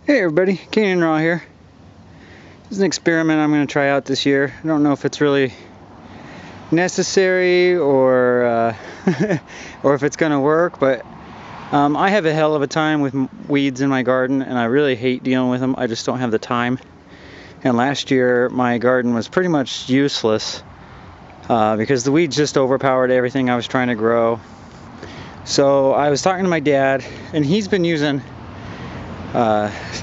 Hey everybody, Canyon Raw here. This is an experiment I'm going to try out this year. I don't know if it's really necessary or or if it's going to work, but I have a hell of a time with weeds in my garden, and I really hate dealing with them. I just don't have the time. And last year my garden was pretty much useless because the weeds just overpowered everything I was trying to grow. So I was talking to my dad, and he's been using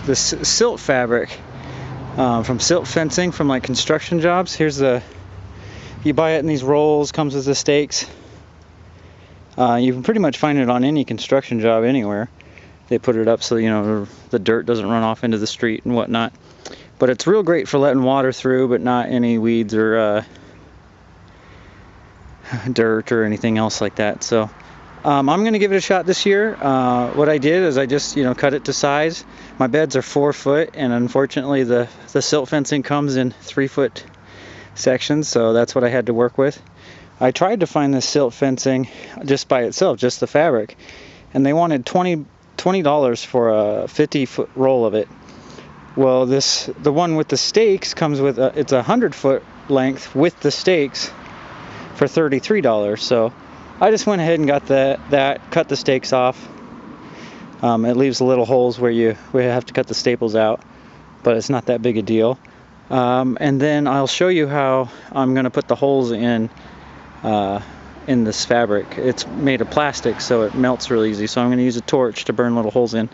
this silt fabric from Silt Fencing from like construction jobs. You buy it in these rolls, comes with the stakes. You can pretty much find it on any construction job anywhere. They put it up so the dirt doesn't run off into the street and whatnot. But it's real great for letting water through, but not any weeds or dirt or anything else like that. So I'm going to give it a shot this year. What I did is I just cut it to size. My beds are 4 foot, and unfortunately the silt fencing comes in 3 foot sections, so that's what I had to work with. I tried to find this silt fencing just by itself, just the fabric, and they wanted $20 for a 50-foot roll of it. Well, the one with the stakes comes with it's a 100-foot length with the stakes for $33. So I just went ahead and got that, cut the stakes off. It leaves little holes where you have to cut the staples out, but it's not that big a deal. And then I'll show you how I'm going to put the holes in this fabric. It's made of plastic, so it melts real easy. So I'm going to use a torch to burn little holes in,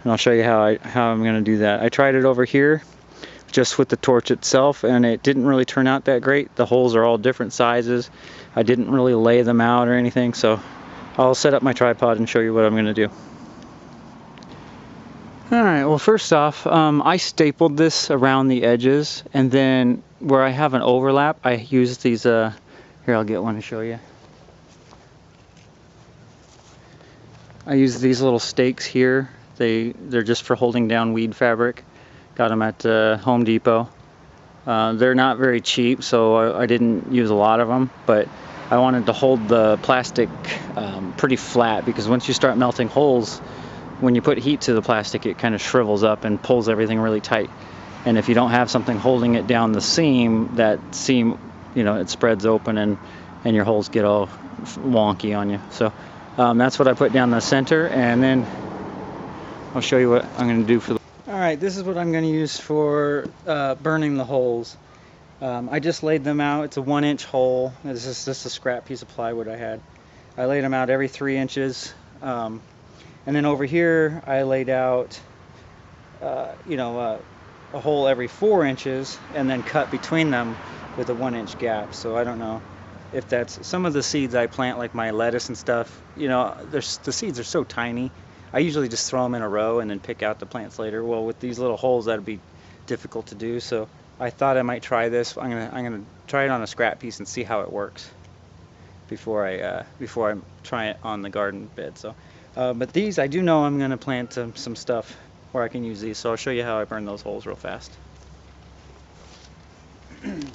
and I'll show you how I'm going to do that. I tried it over here just with the torch itself, and it didn't really turn out that great. The holes are all different sizes. I didn't really lay them out or anything, so I'll set up my tripod and show you what I'm going to do. Alright, well, first off, I stapled this around the edges, and then where I have an overlap, I use these, here, I'll get one to show you. I use these little stakes here. They're just for holding down weed fabric. Got them at Home Depot. They're not very cheap, so I didn't use a lot of them, but I wanted to hold the plastic pretty flat, because once you start melting holes, when you put heat to the plastic, it kind of shrivels up and pulls everything really tight. And if you don't have something holding it down the seam, that seam, it spreads open and your holes get all wonky on you. So that's what I put down the center, and then I'll show you what I'm going to do for the... Alright, this is what I'm going to use for burning the holes. I just laid them out. It's a 1-inch hole. This is just a scrap piece of plywood I had. I laid them out every 3 inches. And then over here I laid out a hole every 4 inches, and then cut between them with a 1-inch gap. So I don't know if that's... Some of the seeds I plant, like my lettuce and stuff, the seeds are so tiny. I usually just throw them in a row and then pick out the plants later. Well, with these little holes, that'd be difficult to do. So I thought I might try this. I'm gonna try it on a scrap piece and see how it works before I try it on the garden bed. So, but these, I do know I'm gonna plant some stuff where I can use these. So I'll show you how I burn those holes real fast. And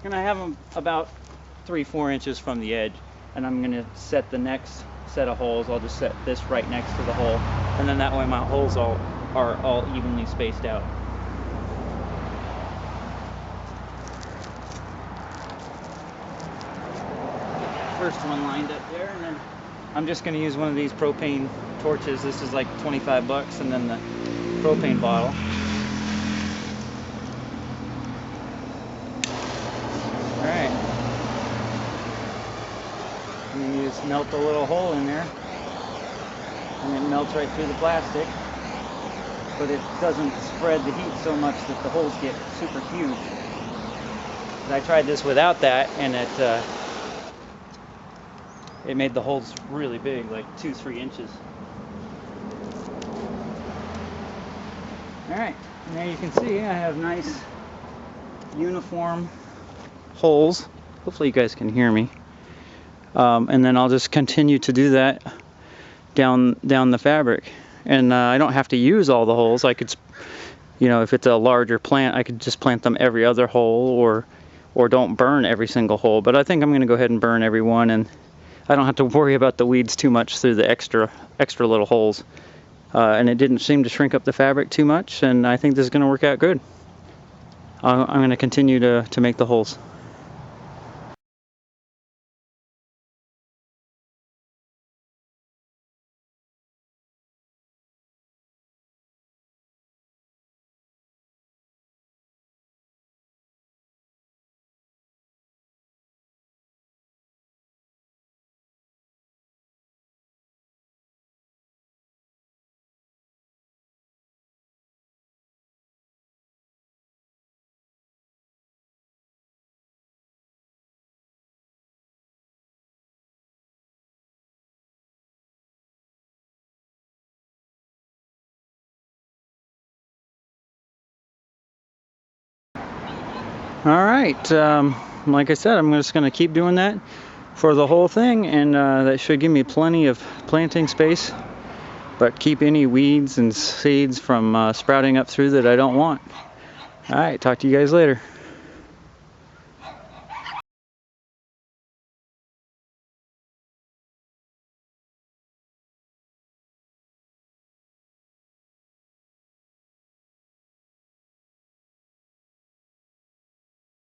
I have them about 3-4 inches from the edge, and I'm gonna set the next set of holes. I'll just set this right next to the hole, and then that way my holes are all evenly spaced out. First one lined up there, and then I'm just going to use one of these propane torches. This is like 25 bucks, and then the propane bottle. Alright. And then you just melt a little hole in there, and it melts right through the plastic, but it doesn't spread the heat so much that the holes get super huge. I tried this without that, and it made the holes really big, like 2-3 inches. Alright, now you can see I have nice uniform holes. Hopefully you guys can hear me. And then I'll just continue to do that down the fabric. And I don't have to use all the holes. I could, if it's a larger plant, I could just plant them every other hole, or don't burn every single hole. But I think I'm going to go ahead and burn every one, and I don't have to worry about the weeds too much through the extra little holes. and it didn't seem to shrink up the fabric too much, and I think this is going to work out good. I'm going to continue to make the holes. All right, like I said, I'm just going to keep doing that for the whole thing, and that should give me plenty of planting space, but keep any weeds and seeds from sprouting up through that I don't want. All right, talk to you guys later.